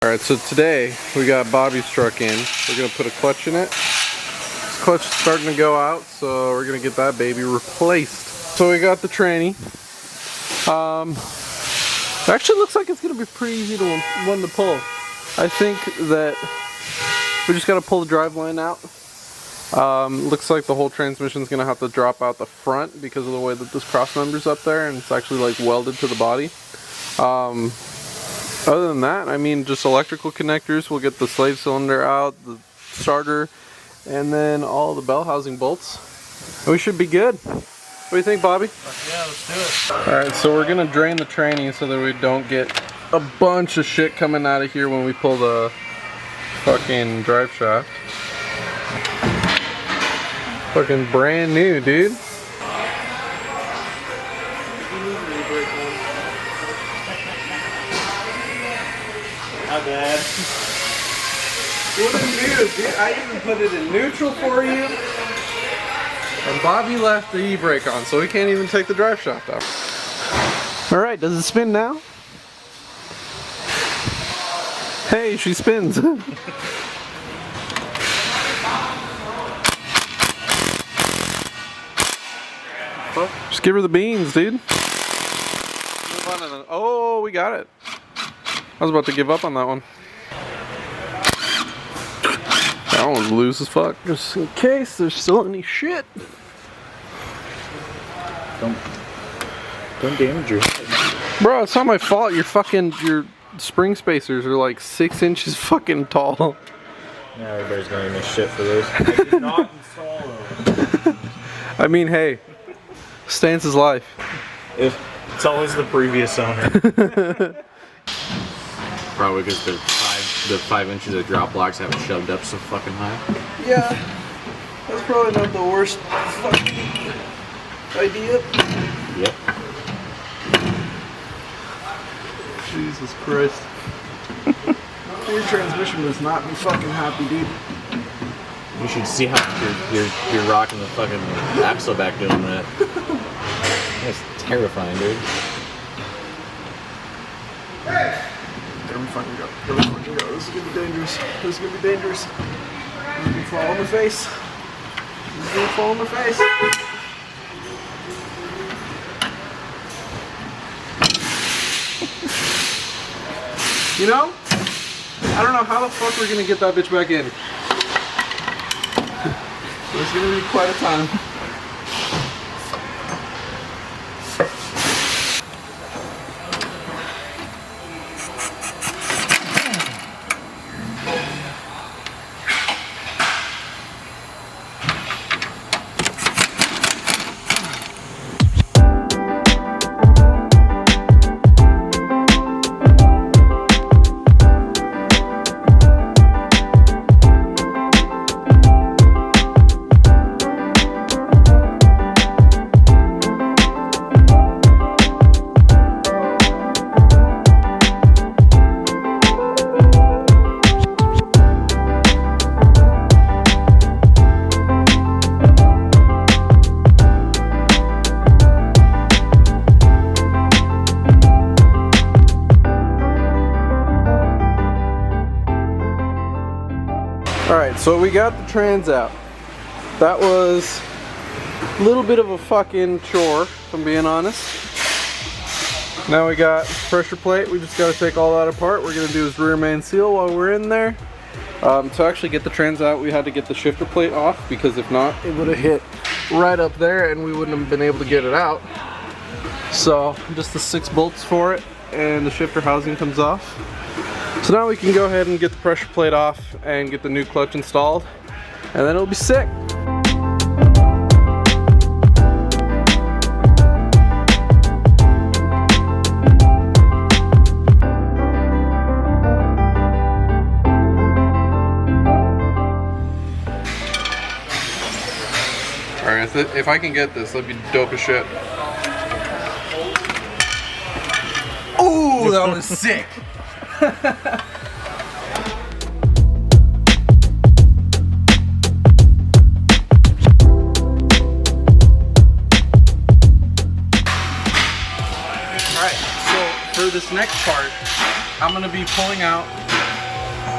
Alright, so today we got Bobby's truck in. We're going to put a clutch in it. This clutch is starting to go out, so we're going to get that baby replaced. So we got the tranny. It actually looks like it's going to be pretty easy one to pull. I think that we just got to pull the drive line out. Looks like the whole transmission is going to have to drop out the front because of the way that this cross member's up there, and it's actually like welded to the body. Other than that, I mean, just electrical connectors. We'll get the slave cylinder out, the starter, and then all the bell housing bolts. And we should be good. What do you think, Bobby? Yeah, let's do it. Alright, so we're going to drain the tranny so that we don't get a bunch of shit coming out of here when we pull the fucking drive shaft. Fucking brand new, dude. Not bad. What a news, dude. I even put it in neutral for you. And Bobby left the e-brake on, so we can't even take the drive shaft out. Alright, does it spin now? Hey, she spins. Just give her the beans, dude. Oh, we got it. I was about to give up on that one. That one's loose as fuck. Just in case there's still any shit. Don't damage your head. Bro, it's not my fault. Your spring spacers are like 6 inches fucking tall. Yeah, everybody's gonna give me shit for this. I did not install them. I mean, hey, stance is life. It's always the previous owner. Probably because the 5 inches of drop blocks have it shoved up so fucking high. Yeah, that's probably not the worst fucking idea. Yep. Jesus Christ. Your transmission does not be fucking happy, dude. You should see how you're rocking the fucking axle back doing that. That's terrifying, dude. Let me fucking go. Let me fucking go. This is gonna be dangerous. This is gonna be dangerous. This is gonna fall on my face. This is gonna fall on my face. You know, I don't know how the fuck we're gonna get that bitch back in. It's gonna be quite a time. Alright, so we got the trans out. That was a little bit of a fucking chore, if I'm being honest. Now we got pressure plate. We just got to take all that apart. We're going to do is rear main seal while we're in there. To actually get the trans out, we had to get the shifter plate off, because if not, it would have hit right up there and we wouldn't have been able to get it out. So just the 6 bolts for it, and the shifter housing comes off. So now we can go ahead and get the pressure plate off and get the new clutch installed, and then it'll be sick. Alright, if I can get this, that'd be dope as shit. Oh, that was sick! for this next part, I'm going to be pulling out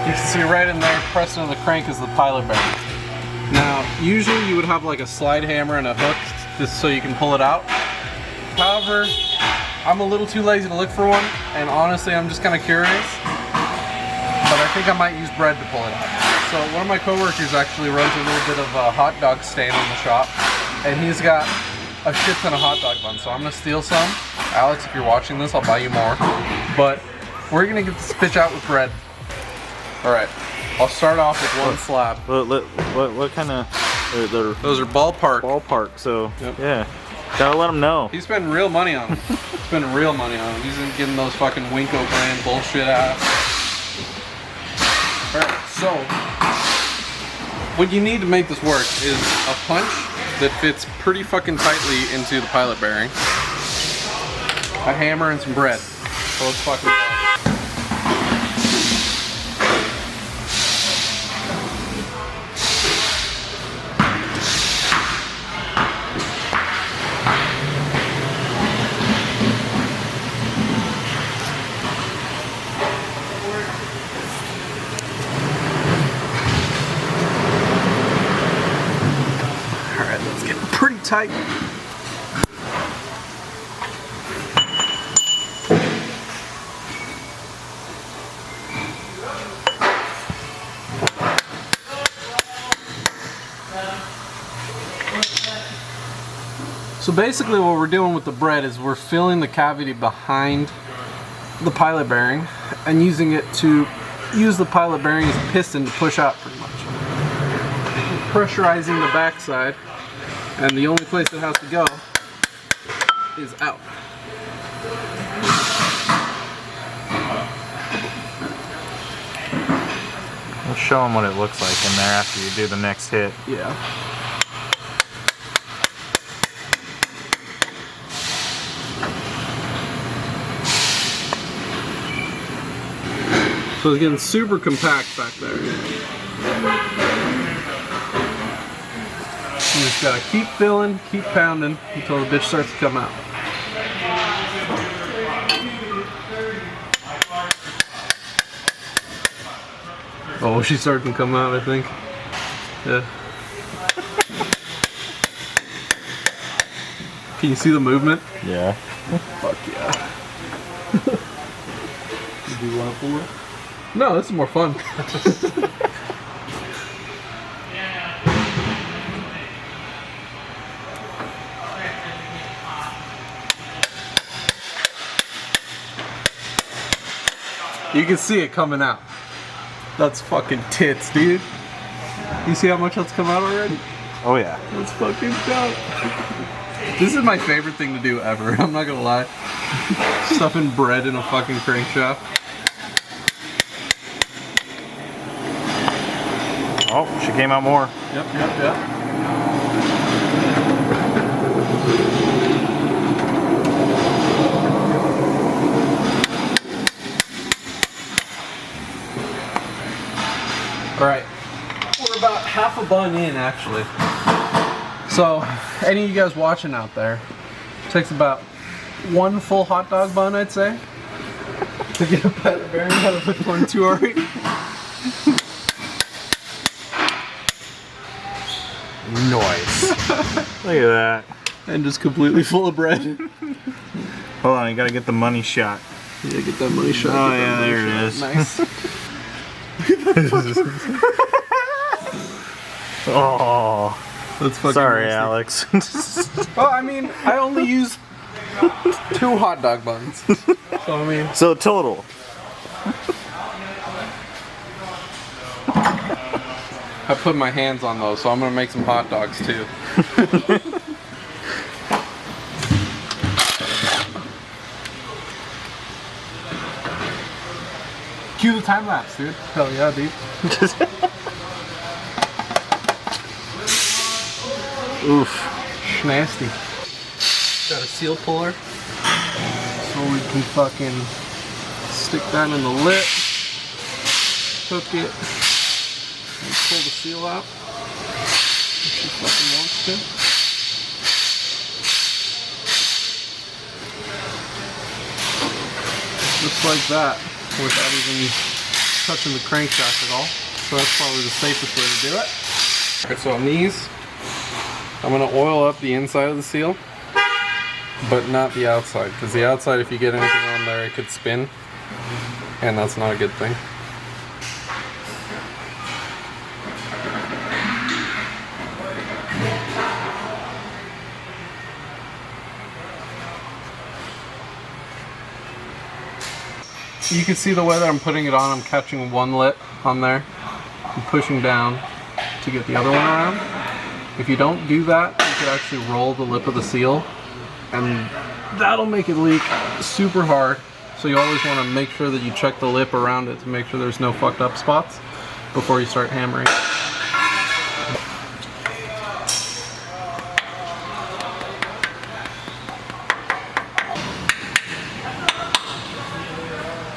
You can see right in there, pressed into the crank is the pilot bearing. Now, usually you would have like a slide hammer and a hook just so you can pull it out. However, I'm a little too lazy to look for one, and honestly, I'm just kind of curious. But I think I might use bread to pull it out. So one of my coworkers actually runs a little bit of a hot dog stand in the shop, and he's got a shit ton of hot dog buns. So I'm gonna steal some. Alex, if you're watching this, I'll buy you more. But we're gonna get this bitch out with bread. All right, I'll start off with one slab. What kind of? Those are ballpark. Ballpark. So yep. Yeah, gotta let them know. He's spending real money on them. He's spending real money on them. He's getting those fucking Winko brand bullshit ass. All right, so what you need to make this work is a punch that fits pretty fucking tightly into the pilot bearing, a hammer, and some bread. So let's fucking go. Pretty tight. So basically what we're doing with the bread is we're filling the cavity behind the pilot bearing and using it to use the pilot bearing as a piston to push out pretty much. Pressurizing the backside. And the only place it has to go is out. We'll show them what it looks like in there after you do the next hit. Yeah. So it's getting super compact back there. You just gotta keep filling, keep pounding until the bitch starts to come out. Oh, she's starting to come out, I think. Yeah. Can you see the movement? Yeah. Fuck yeah. Do you want to pull it? No, this is more fun. You can see it coming out. That's fucking tits, dude. You see how much that's come out already? Oh yeah. That's fucking dope. This is my favorite thing to do ever, I'm not gonna lie. Stuffing bread in a fucking crankshaft. Oh, she came out more. Yep. Alright, we're about half a bun in actually. So, any of you guys watching out there, it takes about one full hot dog bun, I'd say, to get a pilot bearing out of a 22 already. Nice. Look at that. And just completely full of bread. Hold on, you gotta get the money shot. Yeah, get that money shot. Oh yeah, there it is. Nice. Oh, that's fucking sorry, nasty. Alex. Well, I mean, I only use 2 hot dog buns. So I mean, so total. I put my hands on those, so I'm gonna make some hot dogs too. Cue the time lapse, dude. Hell yeah, dude. Oof. Nasty. Got a seal puller. So we can fucking stick that in the lip. Hook it. And pull the seal out. If she fucking wants to. Just like that. Without even touching the crankshaft at all. So that's probably the safest way to do it. Okay, so on these, I'm gonna oil up the inside of the seal, but not the outside, because the outside, if you get anything on there, it could spin, and that's not a good thing. You can see the way that I'm putting it on, I'm catching one lip on there and pushing down to get the other one around. If you don't do that, you could actually roll the lip of the seal, and that'll make it leak super hard. So you always want to make sure that you check the lip around it to make sure there's no fucked up spots before you start hammering.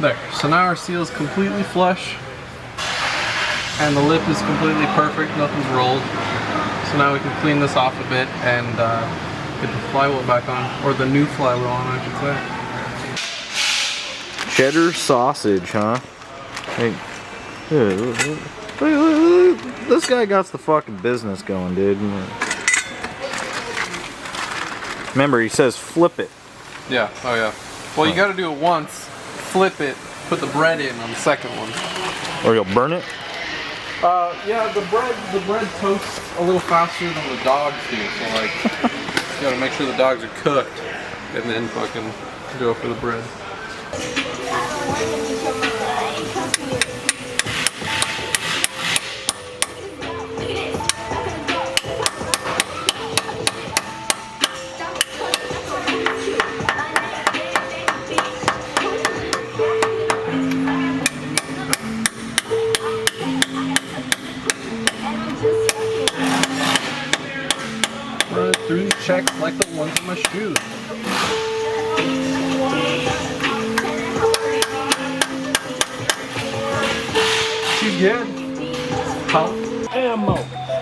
There, so now our seal is completely flush and the lip is completely perfect, nothing's rolled. So now we can clean this off a bit and get the flywheel back on, or the new flywheel on, I should say. Cheddar sausage, huh? Hey, look, this guy got the fucking business going, dude. Remember, he says flip it. Yeah, oh yeah. Well, you gotta do it once, flip it, put the bread in on the second one. Or you'll burn it? Yeah, the bread toasts a little faster than the dogs do, so like, you gotta make sure the dogs are cooked, and then fucking go for the bread. Through the checks like the ones in my shoes. She's good. Pump. Ammo.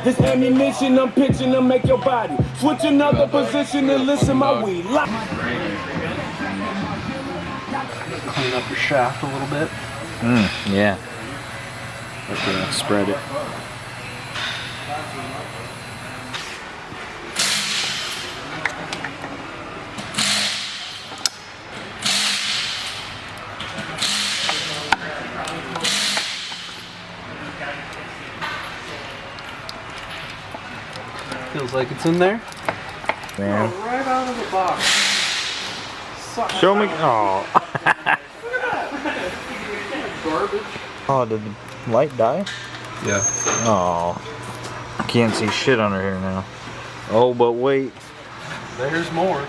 This ammunition I'm pitching to make your body switch another position and listen my weed. Clean up your shaft a little bit. Yeah. Okay, spread it. Feels like it's in there. Man. Oh, right out of the box. Show me. Oh. Garbage. Oh, did the light die? Yeah. Oh. I can't see shit under here now. Oh, but wait. There's more.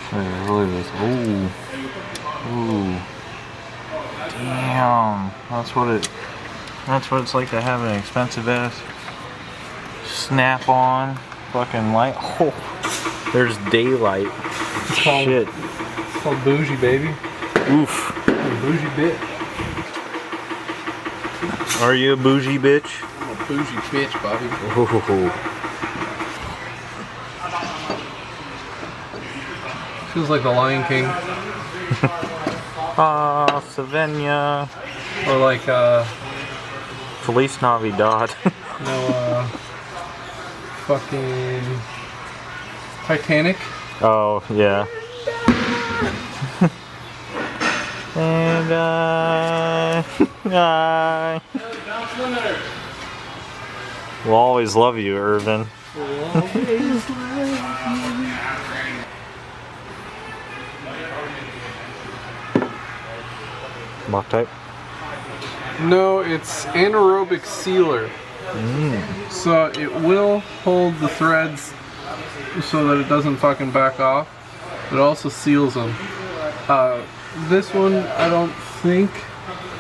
Hey, look at this. Ooh. Ooh. Damn. That's what it's like to have an expensive ass snap-on fucking light. Oh, there's daylight. Shit. It's called bougie, baby. Oof. Bougie bitch. Are you a bougie bitch? I'm a bougie bitch, Bobby. Ooh. Feels like the Lion King. Savannah. Or like, Feliz Navidad. no, fucking Titanic. Oh, yeah. And, we'll always love you, Irvin. Loctite? No, it's anaerobic sealer. So it will hold the threads so that it doesn't fucking back off, but it also seals them. This one, I don't think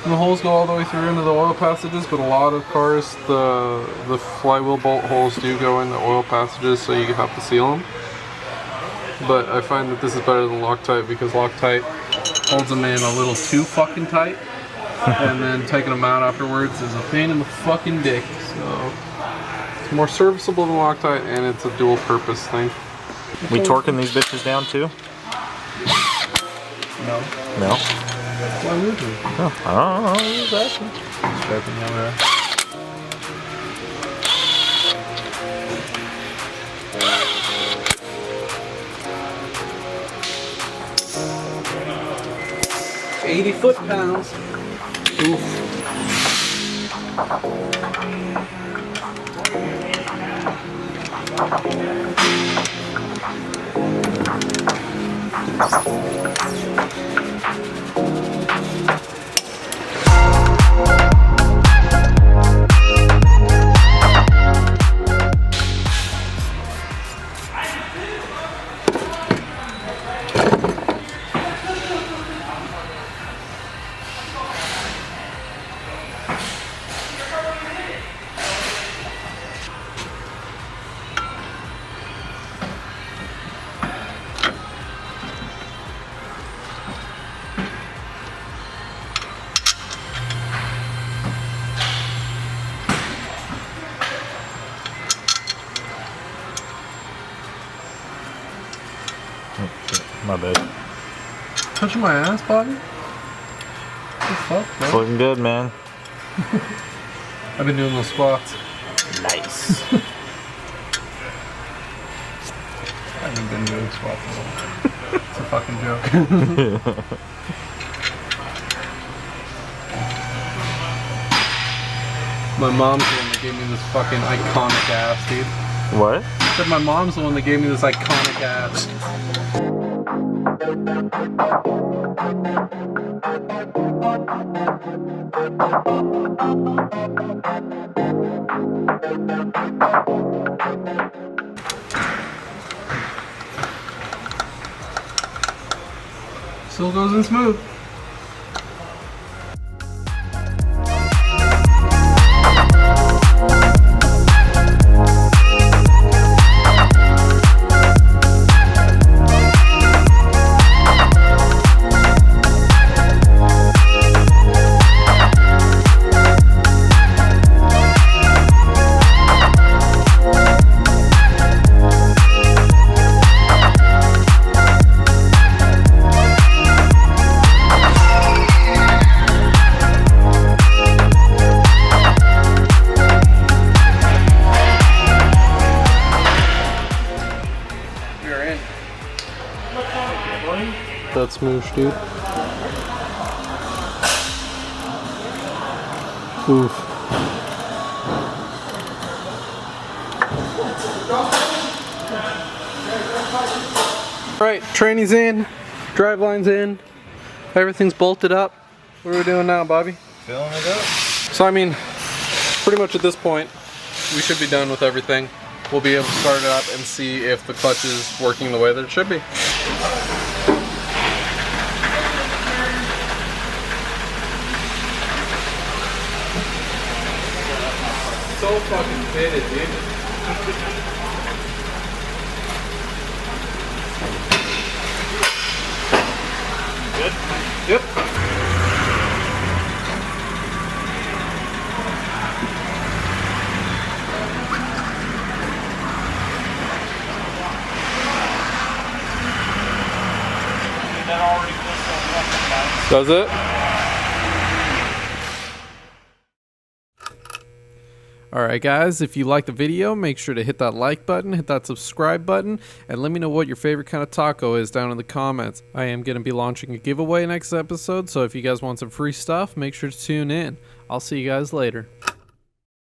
the holes go all the way through into the oil passages, but a lot of cars, the flywheel bolt holes do go in the oil passages, so you have to seal them. But I find that this is better than Loctite because Loctite holds them in a little too fucking tight, and then taking them out afterwards is a pain in the fucking dick. So it's more serviceable than Loctite, and it's a dual purpose thing. We torquing these bitches down too? No. No? Why would we? Oh, I don't know. Just asking. Checking over there. $80 foot-pounds. Oof. My bad. Touching my ass, Bobby? What the fuck, It's bro? looking good, man. I've been doing those squats. Nice. I haven't been doing squats at all. It's a fucking joke. My mom's the one that gave me this fucking iconic ass, dude. What? I said my mom's the one that gave me this iconic ass. Still goes in smooth. That's smoosh, dude. Oof. Alright, training's in, driveline's in, everything's bolted up. What are we doing now, Bobby? Filling it up. So I mean, pretty much at this point, we should be done with everything. We'll be able to start it up and see if the clutch is working the way that it should be. So fucking fitted, dude. Good? Yep. Does it? Alright guys, if you like the video, make sure to hit that like button, hit that subscribe button, and let me know what your favorite kind of taco is down in the comments. I am going to be launching a giveaway next episode, so if you guys want some free stuff, make sure to tune in. I'll see you guys later.